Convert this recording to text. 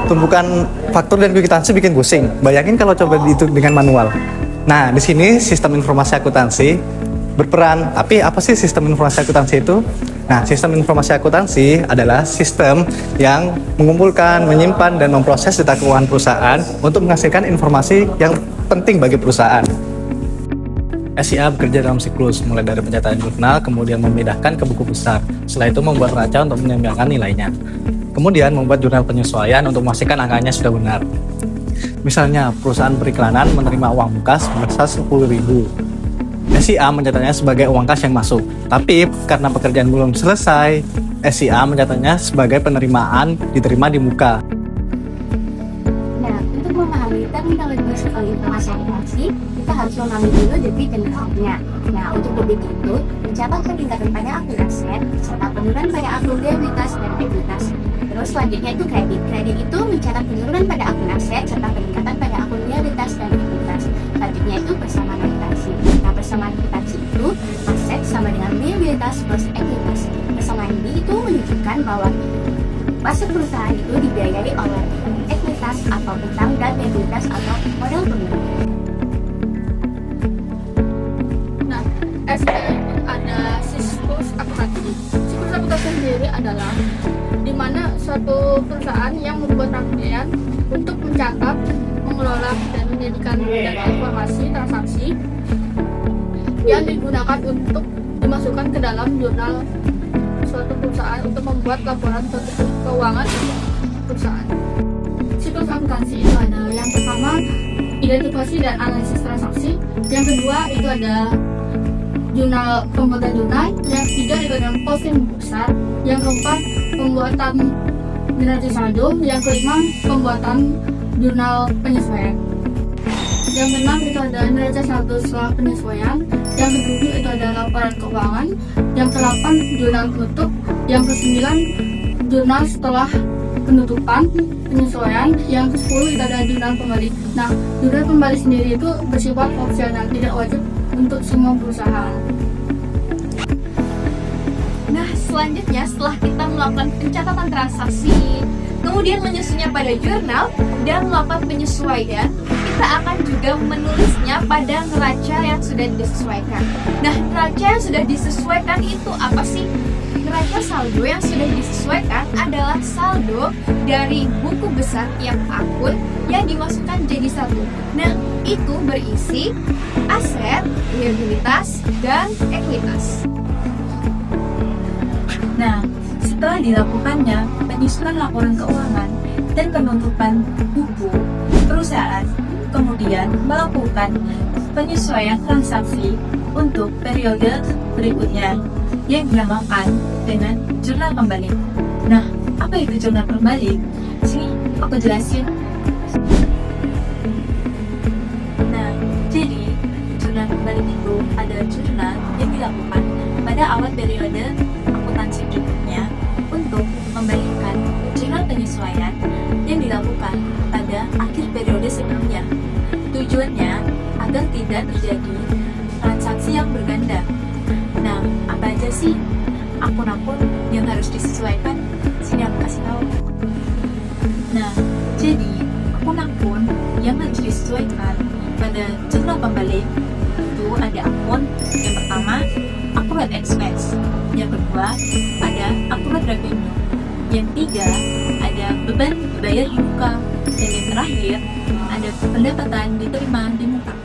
tumpukan faktur dan kwitansi bikin pusing. Bayangin kalau coba dihitung dengan manual. Nah, di sini sistem informasi akuntansi berperan. Tapi apa sih sistem informasi akuntansi itu? Nah, sistem informasi akuntansi adalah sistem yang mengumpulkan, menyimpan, dan memproses data keuangan perusahaan untuk menghasilkan informasi yang penting bagi perusahaan. SIA bekerja dalam siklus, mulai dari pencatatan jurnal, kemudian memindahkan ke buku besar. Setelah itu membuat neraca untuk menyeimbangkan nilainya. Kemudian membuat jurnal penyesuaian untuk memastikan angkanya sudah benar. Misalnya, perusahaan periklanan menerima uang muka sebesar 10.000. SIA mencatatnya sebagai uang kas yang masuk. Tapi karena pekerjaan belum selesai, SIA mencatatnya sebagai penerimaan diterima di muka. Nah, untuk memahami terminologi soal informasi akuntansi, kita harus memahami dulu debit dan creditnya. Nah, untuk debit itu mencatat peningkatan pada akun aset serta penurunan pada akun liabilitas dan ekuitas. Terus selanjutnya itu kredit. Kredit itu mencatat penurunan pada akun aset serta peningkatan pada akun liabilitas dan ekuitas. Selanjutnya itu persamaan kwitansi. Nah, persamaan kwitansi itu aset sama dengan liabilitas plus ekuitas. Persamaan ini itu menunjukkan bahwa aset perusahaan itu dibiayai oleh ekuitas atau utang dan liabilitas atau modal pemilik. Nah, SIA itu ada siklus akuntansi. Siklus akuntansi sendiri adalah di mana suatu perusahaan yang membuat rangkaian untuk mencatat, mengelola, dan menjadikan data informasi transaksi yang digunakan untuk dimasukkan ke dalam jurnal suatu perusahaan untuk membuat laporan suatu keuangan perusahaan. Siklus akuntansi itu ada yang pertama identifikasi dan analisis transaksi, yang kedua itu ada jurnal pembuatan jurnal, yang ketiga itu ada posting besar, yang keempat pembuatan neraca saldo, yang kelima pembuatan jurnal penyesuaian, yang keenam itu ada neraca saldo setelah penyesuaian, yang ketujuh itu ada laporan keuangan, yang kedelapan jurnal penutup, yang kesembilan jurnal setelah penutupan penyesuaian, yang ke-10 itu ada jurnal kembali. Nah, jurnal kembali sendiri itu bersifat opsional, tidak wajib untuk semua perusahaan. Nah, selanjutnya setelah kita melakukan pencatatan transaksi, kemudian menyusunnya pada jurnal dan melakukan penyesuaian, kita akan juga menulisnya pada neraca yang sudah disesuaikan. Nah, neraca yang sudah disesuaikan itu apa sih? Neraca saldo yang sudah disesuaikan adalah saldo dari buku besar tiap akun yang dimasukkan jadi satu. Nah, itu berisi aset, liabilitas, dan ekuitas. Nah, setelah dilakukannya penyusunan laporan keuangan dan penutupan buku, perusahaan kemudian melakukan penyesuaian transaksi untuk periode berikutnya yang dinamakan dengan jurnal kembali. Nah, apa itu jurnal kembali? Sini aku jelasin. Nah, jadi jurnal kembali itu adalah jurnal yang dilakukan pada awal periode akuntansi berikutnya untuk membandingkan jurnal penyesuaian yang dilakukan pada akhir periode sebelumnya. Tujuannya agar tidak terjadi transaksi yang berganda. Nah, apa aja sih akun-akun yang harus disesuaikan? Sini aku kasih tahu. Nah, jadi akun-akun yang harus disesuaikan pada jurnal kembali itu ada akun yang pertama accurate expense, yang kedua ada accurate revenue, yang ketiga ada beban dibayar di muka, dan yang terakhir ada pendapatan diterima di muka.